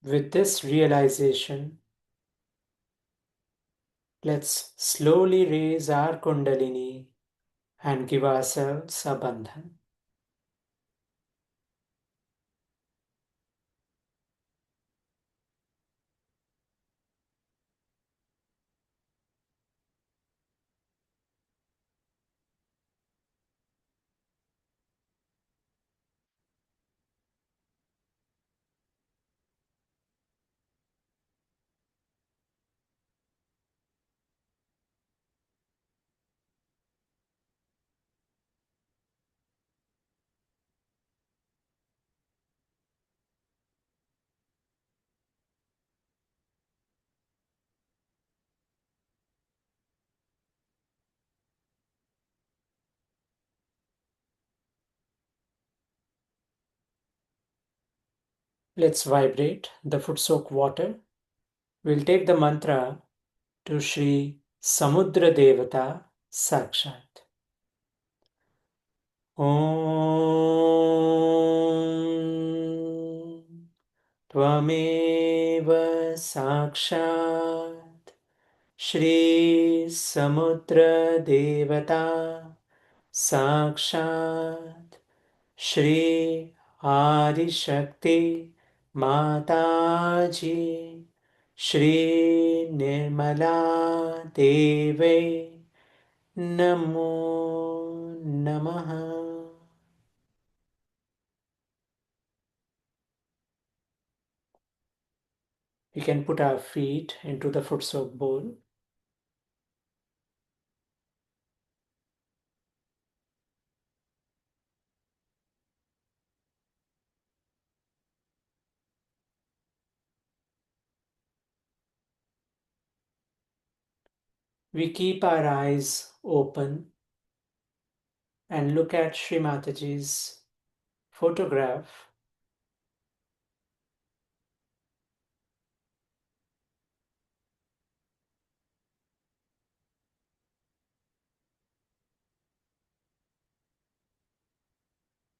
With this realization, let's slowly raise our Kundalini and give ourselves a bandhan. Let's vibrate the foot soak water. We'll take the mantra to Shri Samudra Devata Sakshat. Om Tvameva Sakshat Shri Samudra Devata Sakshat Shri Adi Shakti Mataji Shri Nirmala Deve Namo Namaha. We can put our feet into the foot soak bowl. We keep our eyes open and look at Sri Mataji's photograph.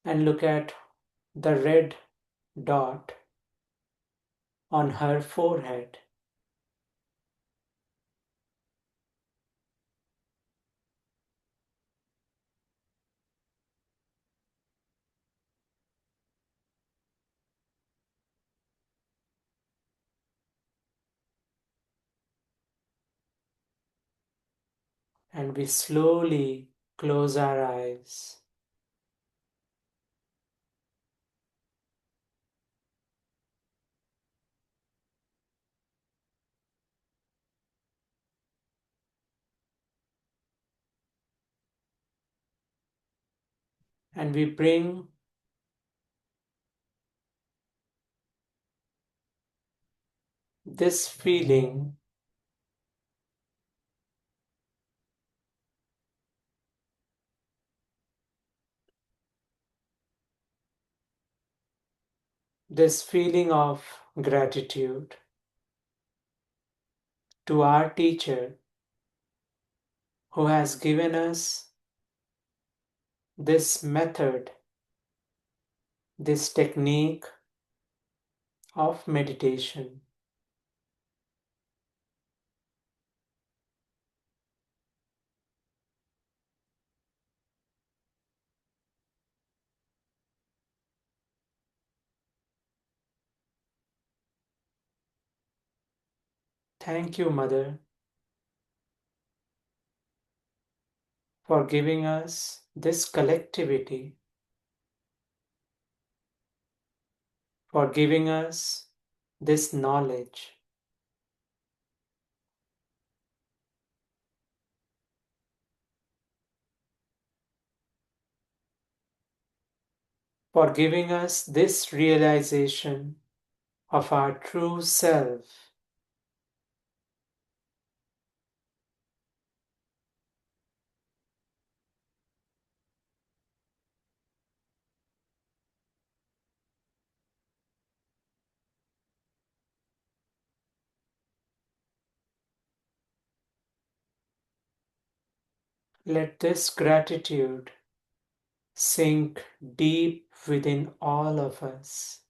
And look at the red dot on her forehead. And we slowly close our eyes. And we bring this feeling of gratitude to our teacher who has given us this method, this technique of meditation, thank you, Mother, for giving us this collectivity, for giving us this knowledge, for giving us this realization of our true self. Let this gratitude sink deep within all of us.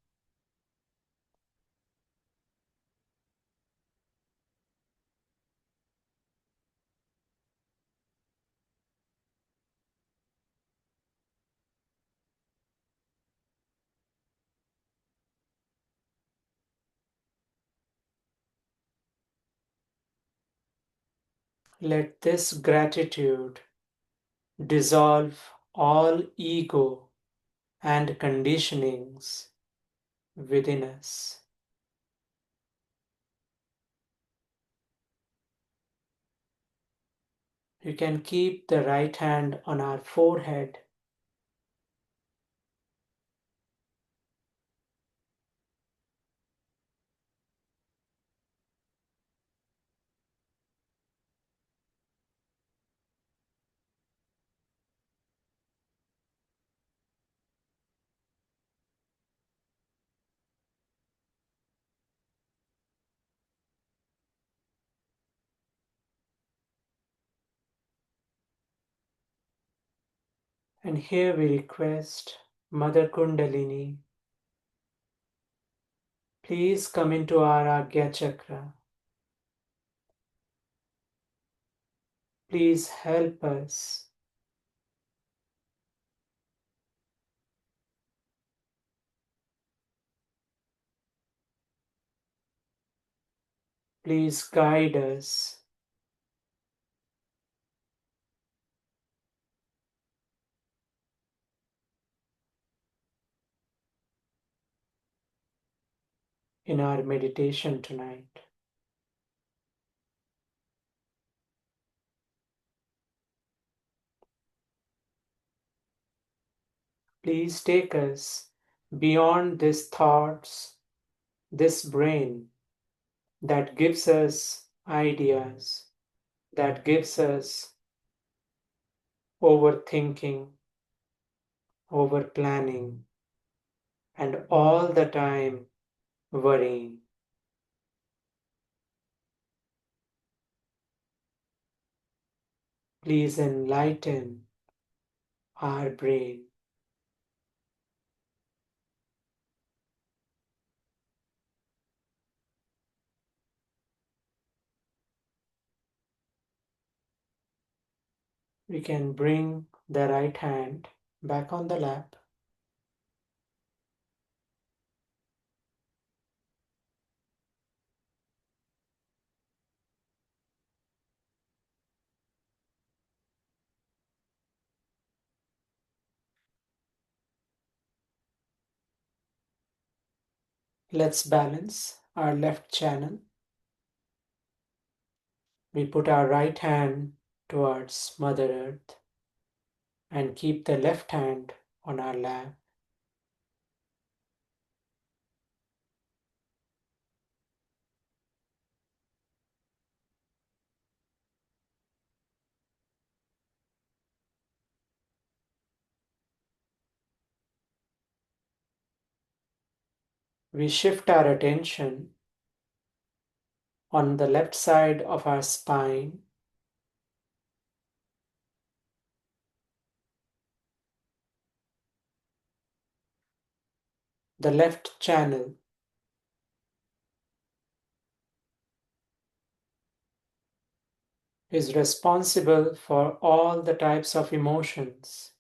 Let this gratitude dissolve all ego and conditionings within us. You can keep the right hand on our forehead. And here we request Mother Kundalini, please come into our Agya Chakra. Please help us. Please guide us. In our meditation tonight. Please take us beyond these thoughts, this brain that gives us ideas, that gives us overthinking, over planning, and all the time worrying. Please enlighten our brain. We can bring the right hand back on the lap. Let's balance our left channel. We put our right hand towards Mother Earth and keep the left hand on our lap. We shift our attention on the left side of our spine. The left channel is responsible for all the types of emotions.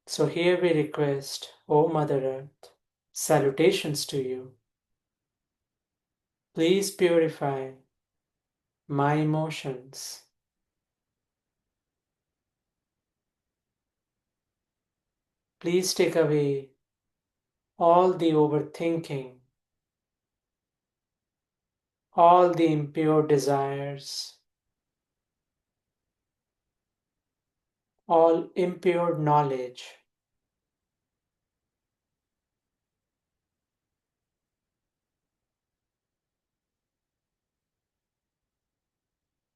So here we request, O Mother Earth, salutations to you. Please purify my emotions. Please take away all the overthinking, all the impure desires, all impure knowledge.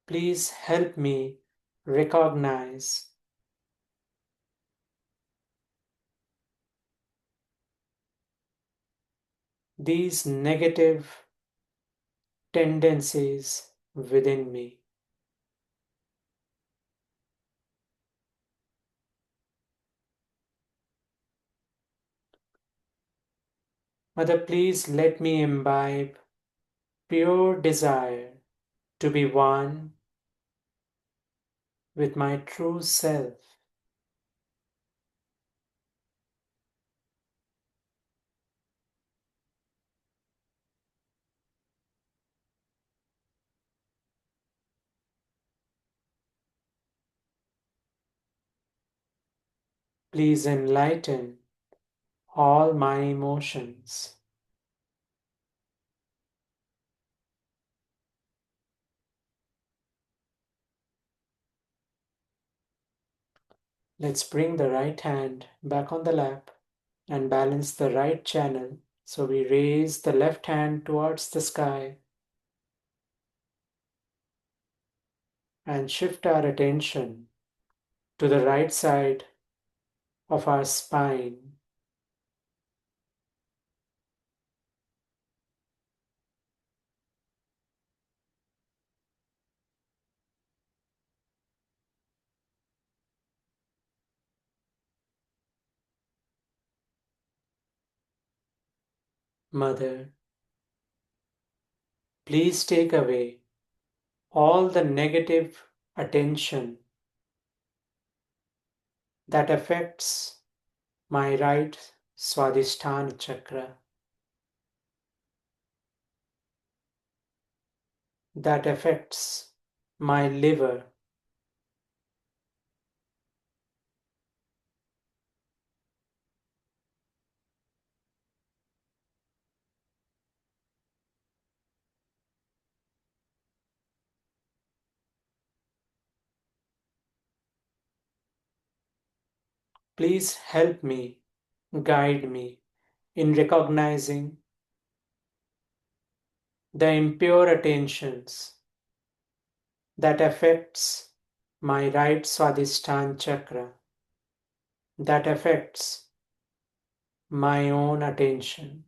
Please help me recognize these negative tendencies within me. Mother, please let me imbibe pure desire to be one with my true self. Please enlighten all my emotions. Let's bring the right hand back on the lap and balance the right channel. So we raise the left hand towards the sky and shift our attention to the right side of our spine. Mother, please take away all the negative attention that affects my right Swadhisthana chakra, that affects my liver. Please help me, guide me in recognizing the impure attentions that affects my right Swadhisthana chakra, that affects my own attention.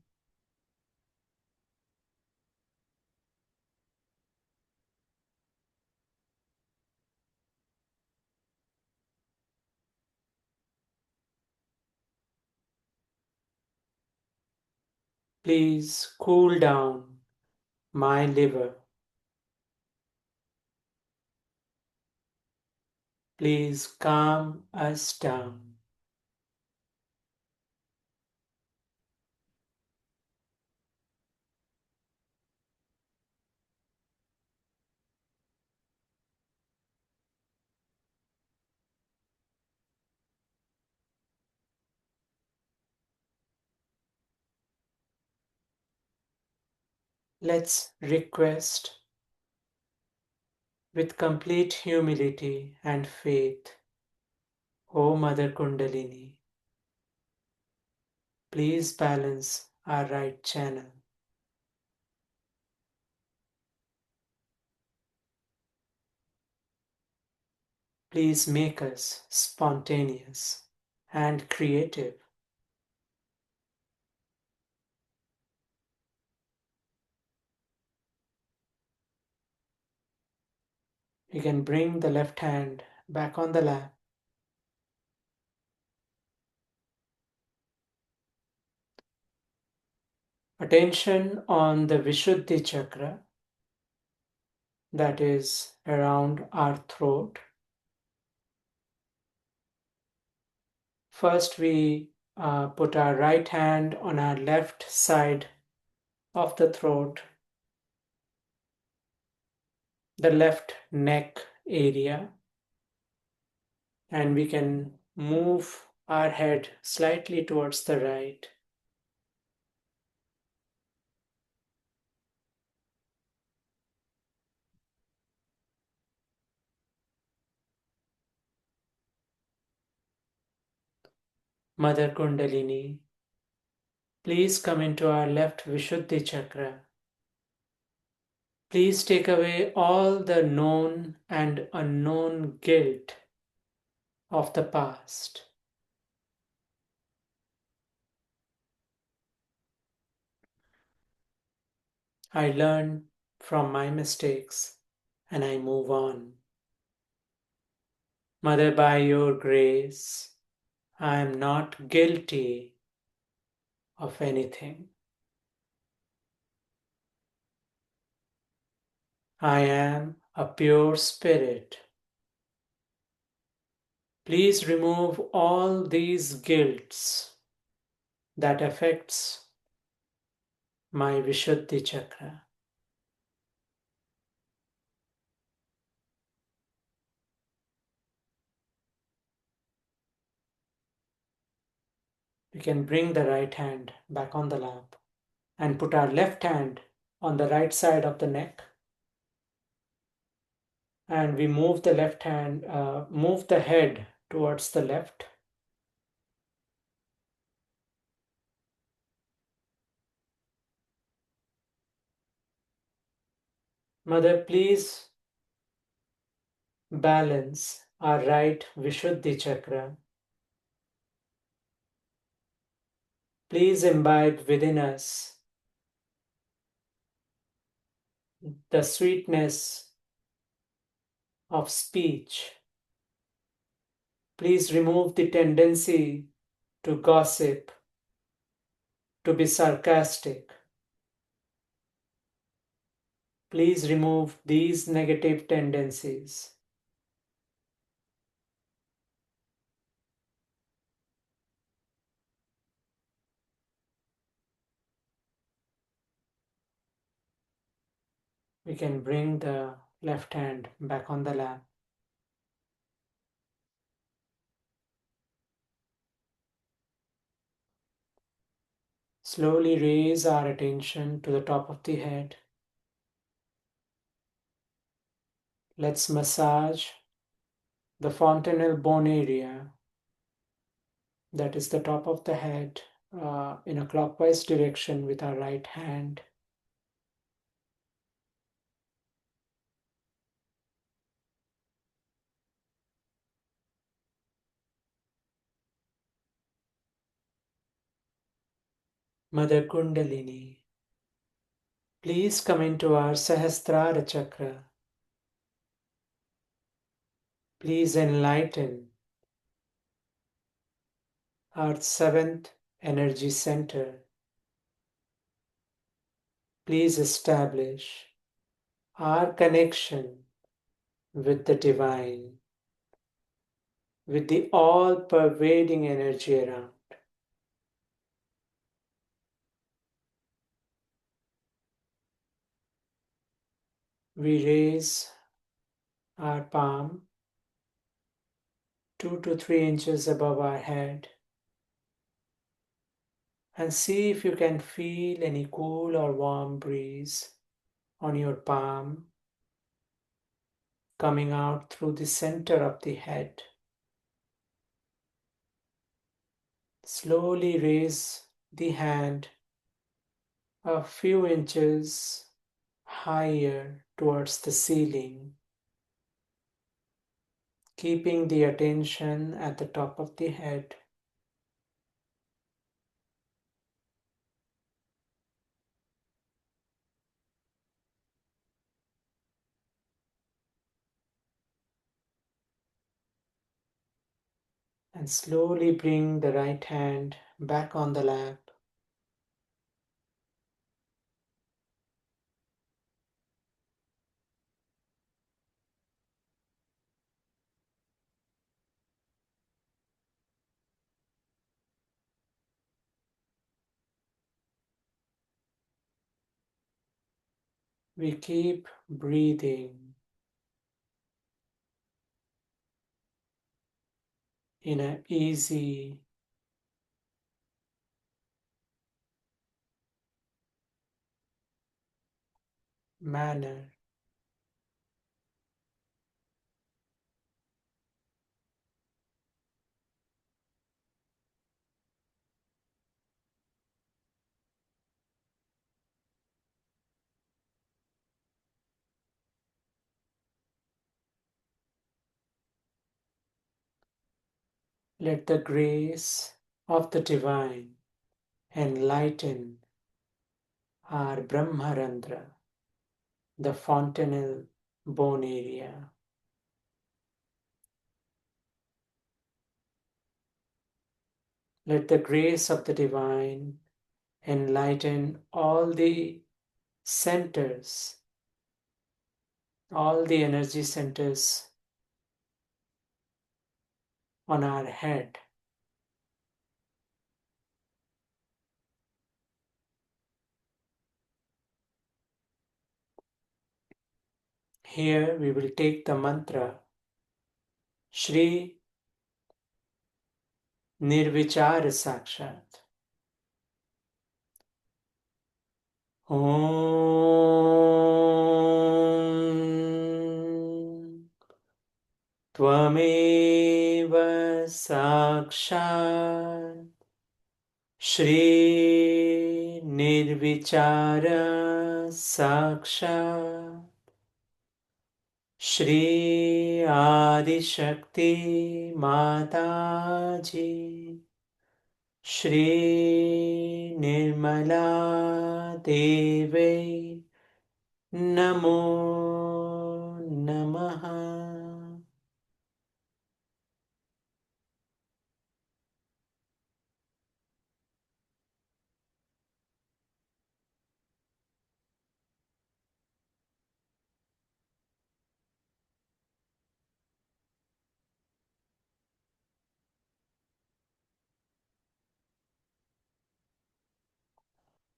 Please cool down my liver. Please calm us down. Let's request with complete humility and faith, O Mother Kundalini, please balance our right channel. Please make us spontaneous and creative. You can bring the left hand back on the lap. Attention on the Vishuddhi chakra, that is around our throat. First, we put our right hand on our left side of the throat, the left neck area, and we can move our head slightly towards the right. Mother Kundalini, please come into our left Vishuddhi chakra. Please take away all the known and unknown guilt of the past. I learn from my mistakes and I move on. Mother, by your grace, I am not guilty of anything. I am a pure spirit. Please remove all these guilts that affects my Vishuddhi chakra. We can bring the right hand back on the lap and put our left hand on the right side of the neck. And we move the left hand, move the head towards the left. Mother, please balance our right Vishuddhi chakra. Please imbibe within us the sweetness of speech. Please remove the tendency to gossip, to be sarcastic. Please remove these negative tendencies. We can bring the left hand back on the lap. Slowly raise our attention to the top of the head. Let's massage the fontanel bone area, that is the top of the head, in a clockwise direction with our right hand. Mother Kundalini, please come into our Sahasrara chakra. Please enlighten our seventh energy center. Please establish our connection with the divine, with the all-pervading energy around. We raise our palm 2 to 3 inches above our head and see if you can feel any cool or warm breeze on your palm coming out through the center of the head. Slowly raise the hand a few inches higher towards the ceiling, keeping the attention at the top of the head. And slowly bring the right hand back on the lap. We keep breathing in an easy, manner. Let the grace of the divine enlighten our Brahmarandra, the fontanel bone area. Let the grace of the divine enlighten all the centers, all the energy centers on our head. Here we will take the mantra Shri Nirvichar Sakshat. Om Tvameva Sakshat Shri Nirvichara Sakshat Shri Adi Shakti Mataji Shri Nirmala Deve Namo Namaha.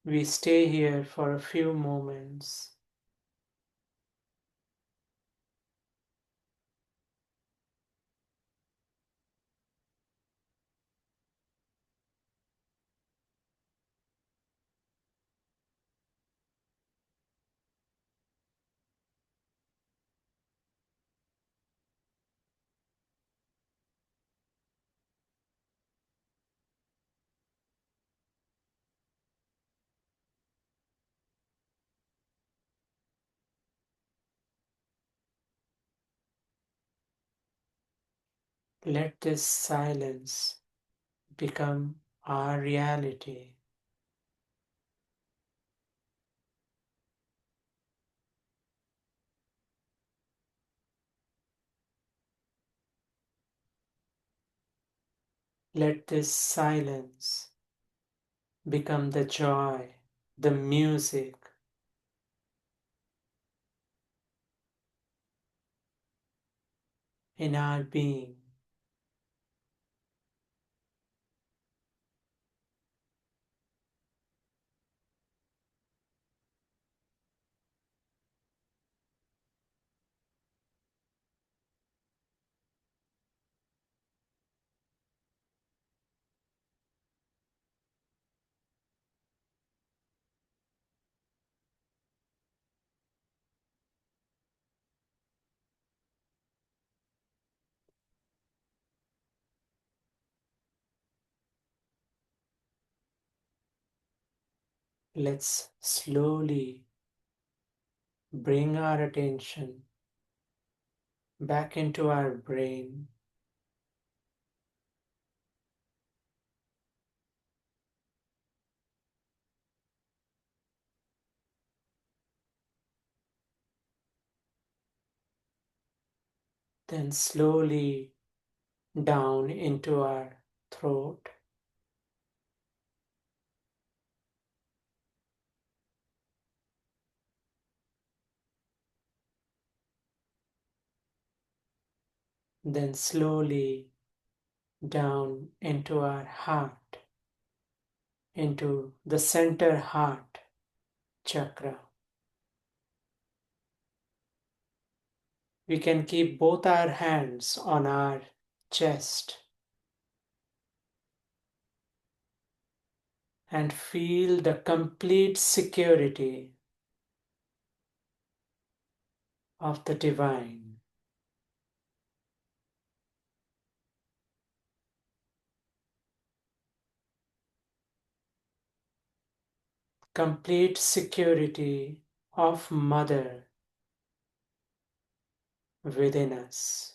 We stay here for a few moments. Let this silence become our reality. Let this silence become the joy, the music in our being. Let's slowly bring our attention back into our brain. Then slowly down into our throat. Then slowly down into our heart, into the center heart chakra. We can keep both our hands on our chest and feel the complete security of the divine. Complete security of Mother within us.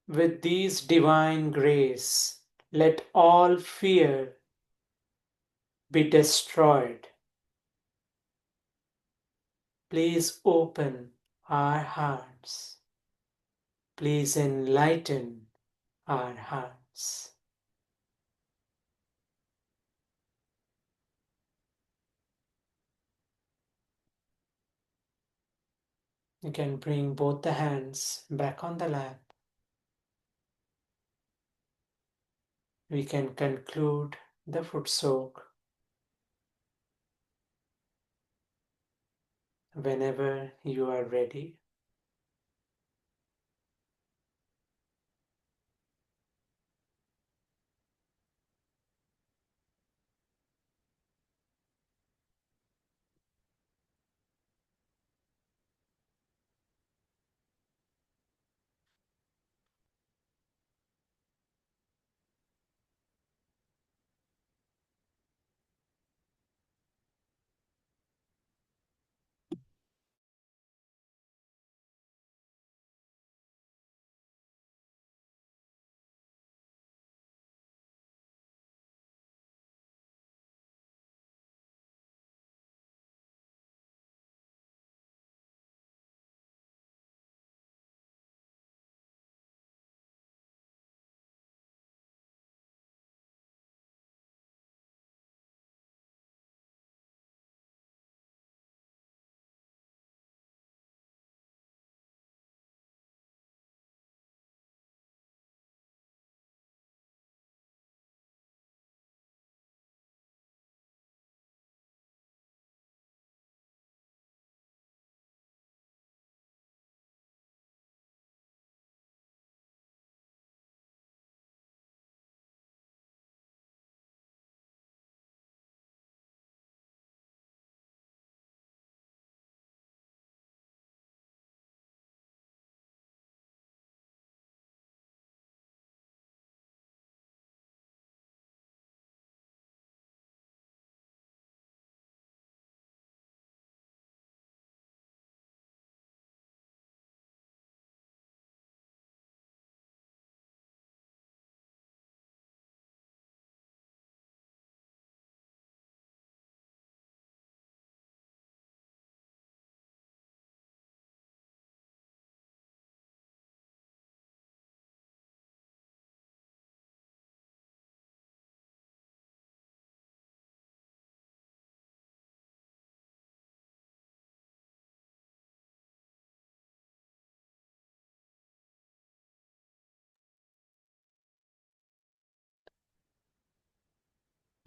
With these divine grace, let all fear be destroyed. Please open our hearts. Please enlighten our hearts. You can bring both the hands back on the lap. We can conclude the foot soak whenever you are ready.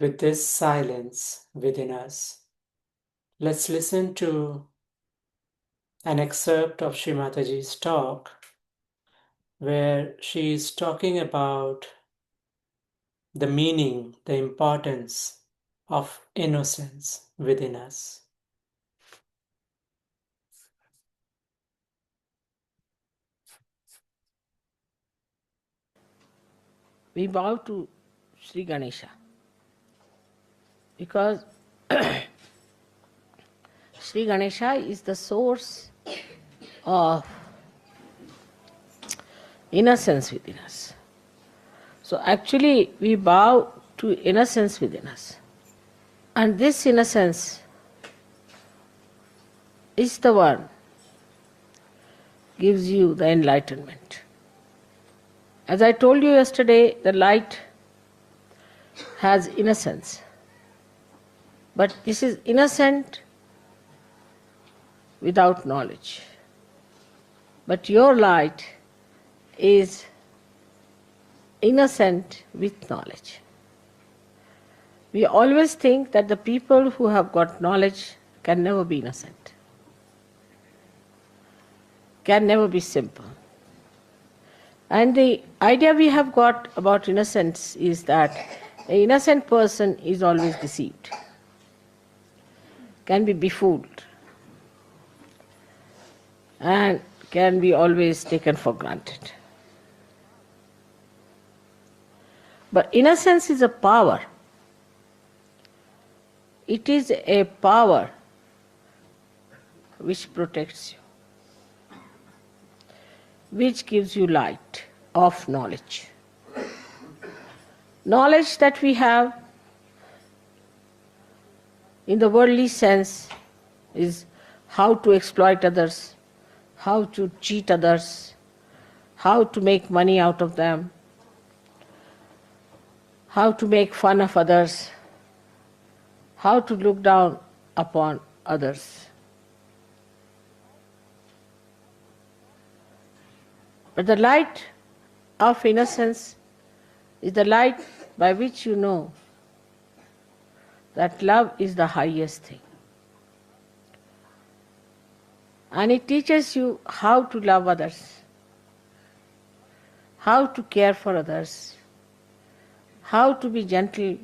with this silence within us. Let's listen to an excerpt of Sri Mataji's talk where she is talking about the meaning, the importance of innocence within us. We bow to Sri Ganesha because Sri Ganesha is the source of innocence within us. So actually we bow to innocence within us. And this innocence is the one gives you the enlightenment. As I told you yesterday, the light has innocence. But this is innocent without knowledge. But your light is innocent with knowledge. We always think that the people who have got knowledge can never be innocent, can never be simple. And the idea we have got about innocence is that an innocent person is always deceived, can be befooled, and can be always taken for granted. But innocence is a power. It is a power which protects you, which gives you light of knowledge. Knowledge that we have in the worldly sense is how to exploit others, how to cheat others, how to make money out of them, how to make fun of others, how to look down upon others. But the light of innocence is the light by which you know that love is the highest thing. And it teaches you how to love others, how to care for others, how to be gentle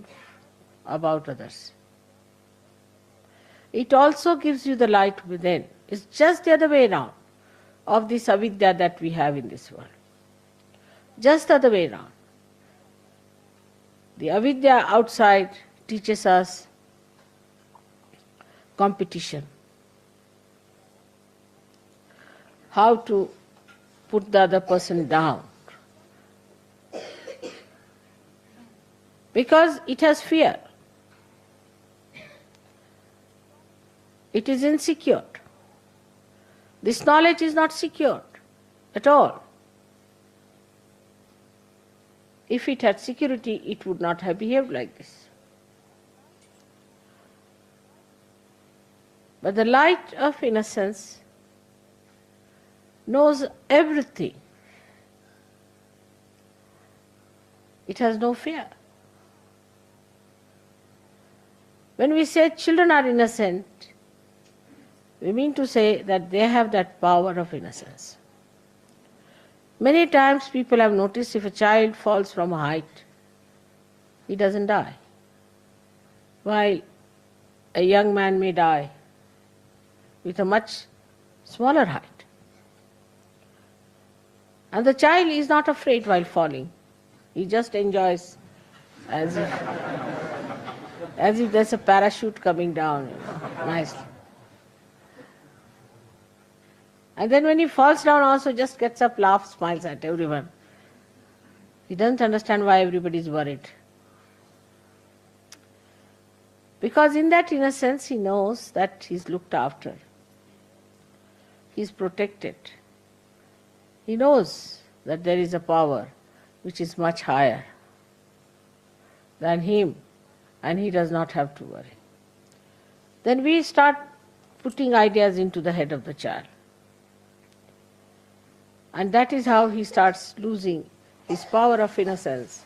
about others. It also gives you the light within. It's just the other way around of this avidya that we have in this world. Just the other way around. The avidya outside teaches us competition, how to put the other person down, because it has fear. It is insecure. This knowledge is not secure at all. If it had security, it would not have behaved like this. But the light of innocence knows everything. It has no fear. When we say children are innocent, we mean to say that they have that power of innocence. Many times people have noticed if a child falls from a height, he doesn't die, while a young man may die with a much smaller height. And the child is not afraid while falling. He just enjoys as if there's a parachute coming down, nicely. And then when he falls down also just gets up, laughs, smiles at everyone. He doesn't understand why everybody is worried. Because in that innocence he knows that he's looked after. He's protected. He knows that there is a power which is much higher than him, and he does not have to worry. Then we start putting ideas into the head of the child. And that is how he starts losing his power of innocence.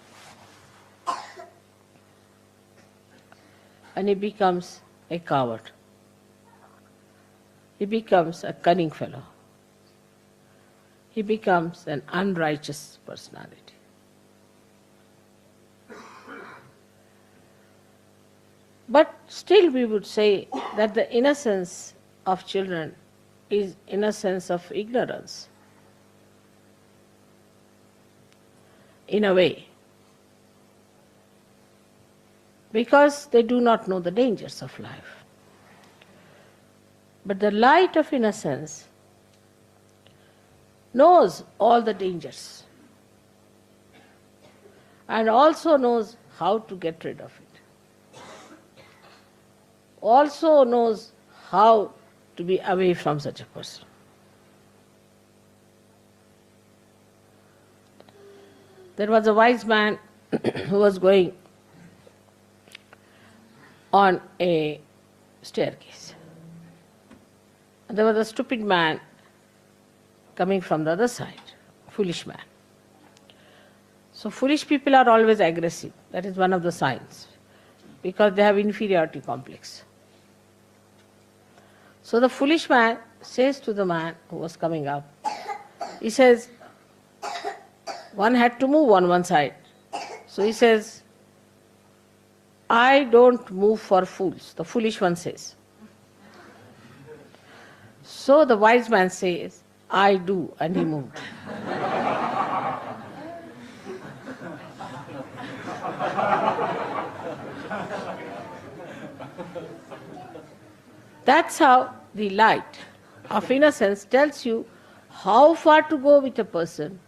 and he becomes a coward. He becomes a cunning fellow. He becomes an unrighteous personality. But still, we would say that the innocence of children is innocence of ignorance, in a way, because they do not know the dangers of life. But the light of innocence knows all the dangers and also knows how to get rid of it, also knows how to be away from such a person. There was a wise man who was going on a staircase. And there was a stupid man coming from the other side, foolish man. So foolish people are always aggressive. That is one of the signs, because they have inferiority complex. So the foolish man says to the man who was coming up, he says, one had to move on one side. So he says, I don't move for fools, the foolish one says. So the wise man says, I do, and he moved. That's how the light of innocence tells you how far to go with a person,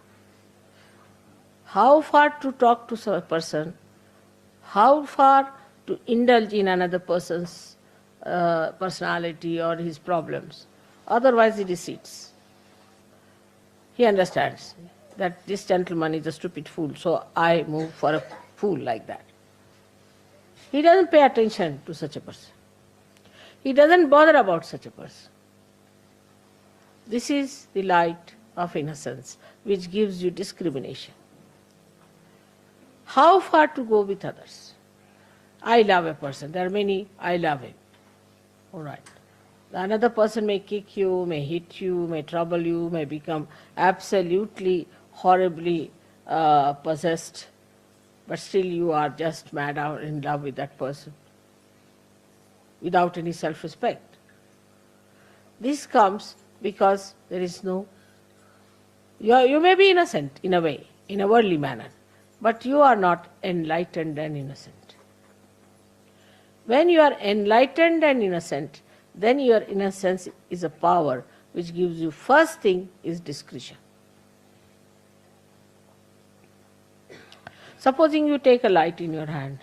how far to talk to a person, how far to indulge in another person's personality or his problems. Otherwise, he deceits. He understands that this gentleman is a stupid fool, so I move for a fool like that. He doesn't pay attention to such a person. He doesn't bother about such a person. This is the light of innocence, which gives you discrimination. How far to go with others? I love a person. There are many, I love him. All right. Another person may kick you, may hit you, may trouble you, may become absolutely, horribly possessed, but still you are just mad out in love with that person without any self-respect. This comes because there is no... You may be innocent in a way, in a worldly manner, but you are not enlightened and innocent. When you are enlightened and innocent, then your innocence is a power which gives you, first thing is discretion. Supposing you take a light in your hand.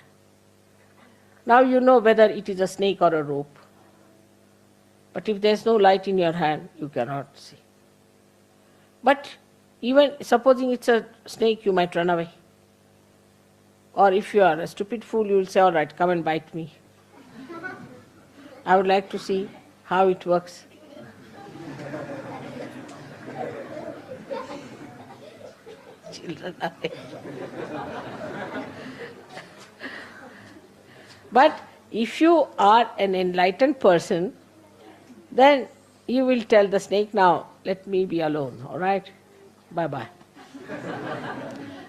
Now you know whether it is a snake or a rope. But if there is no light in your hand, you cannot see. But even supposing it's a snake, you might run away. Or if you are a stupid fool, you will say, all right, come and bite me. I would like to see how it works. Children are But if you are an enlightened person, then you will tell the snake, now let me be alone, all right? Bye-bye.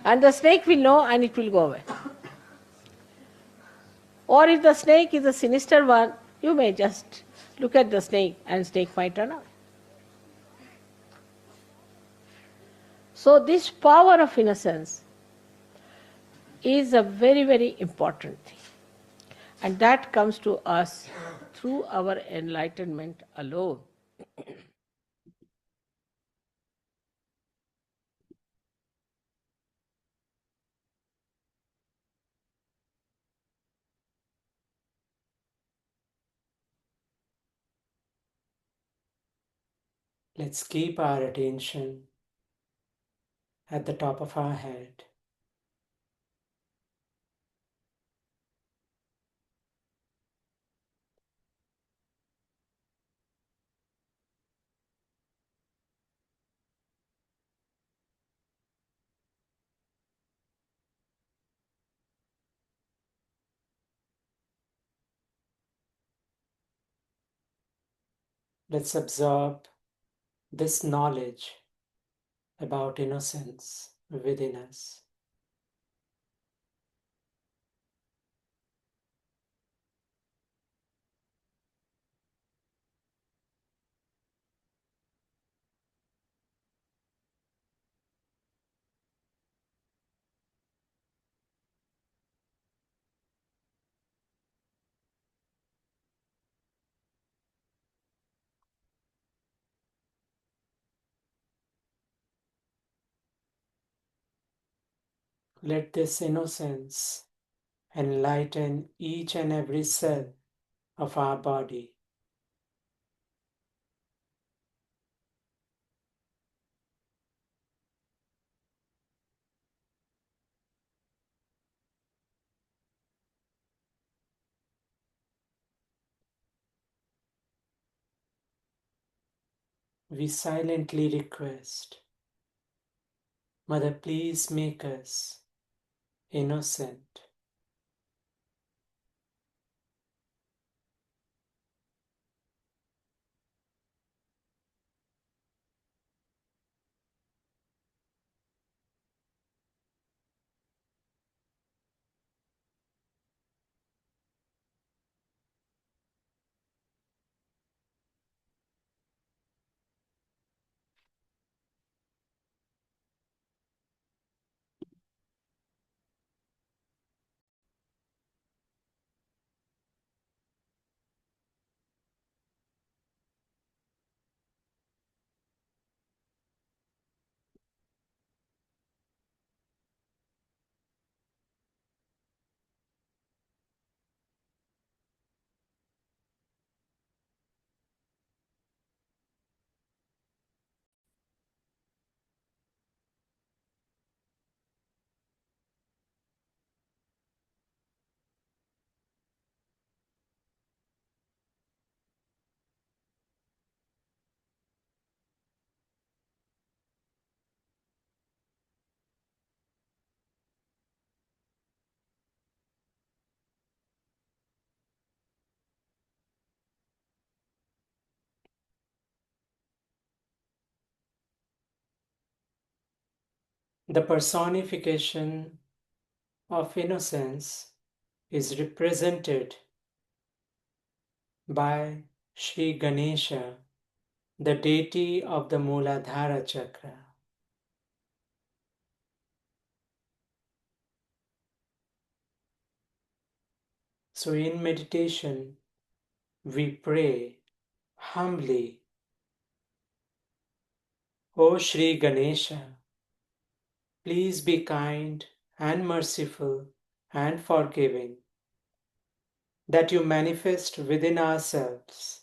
And the snake will know and it will go away. Or if the snake is a sinister one, you may just look at the snake and snake might run away. So this power of innocence is a very, very important thing. And that comes to us through our enlightenment alone. Let's keep our attention at the top of our head. Let's absorb this knowledge about innocence within us. Let this innocence enlighten each and every cell of our body. We silently request, Mother, please make us innocent. The personification of innocence is represented by Sri Ganesha, the deity of the Muladhara chakra. So, in meditation, we pray humbly, O Sri Ganesha, please be kind and merciful and forgiving, that you manifest within ourselves.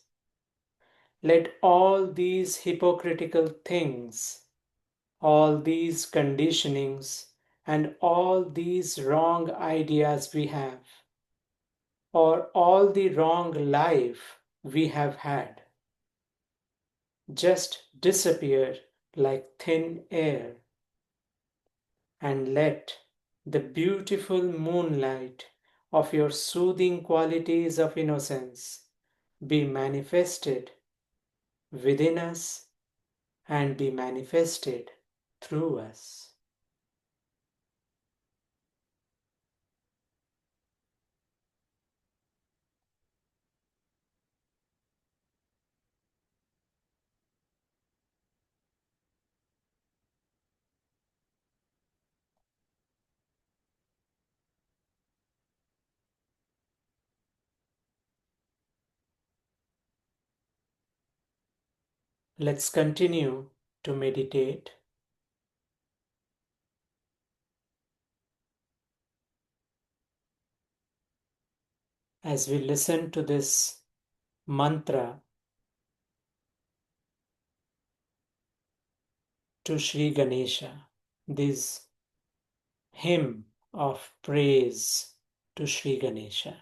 Let all these hypocritical things, all these conditionings, and all these wrong ideas we have, or all the wrong life we have had, just disappear like thin air, and let the beautiful moonlight of your soothing qualities of innocence be manifested within us and be manifested through us. Let's continue to meditate as we listen to this mantra to Sri Ganesha, this hymn of praise to Sri Ganesha.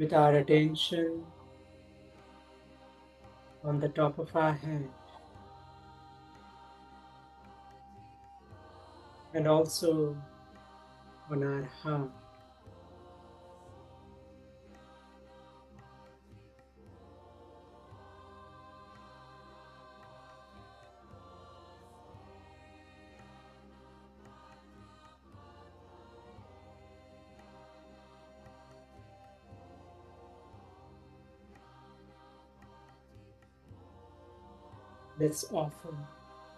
with our attention on the top of our head and also on our heart. Let's offer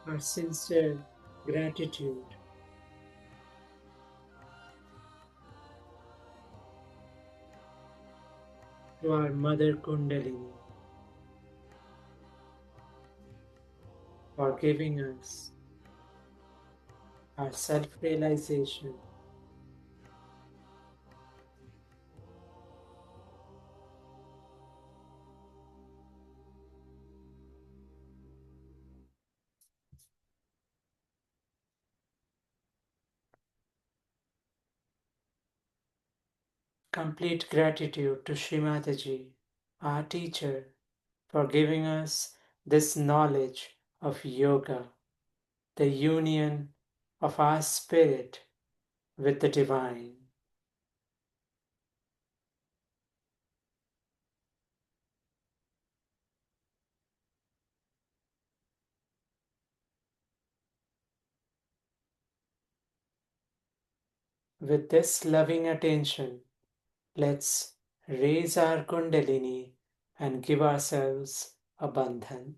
our sincere gratitude to our Mother Kundalini for giving us our self-realization. Complete gratitude to Shri Mataji, our teacher, for giving us this knowledge of yoga, the union of our spirit with the divine. With this loving attention, let's raise our Kundalini and give ourselves a bandhan.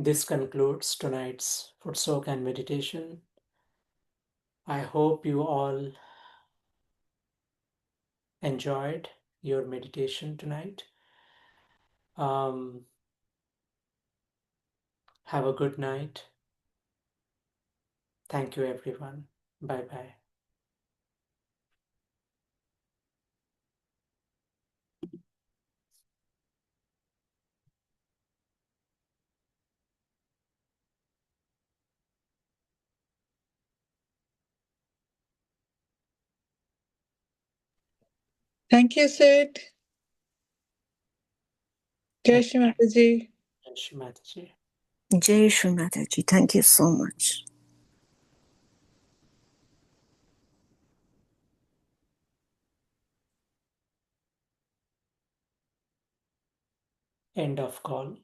This concludes tonight's foot soak and meditation. I hope you all enjoyed your meditation tonight. Have a good night. Thank you, everyone. Bye bye. Thank you, Sid. Jai Thank Shri Mataji. you, Shri Mataji. Jai Shri Mataji. Thank you so much. End of call.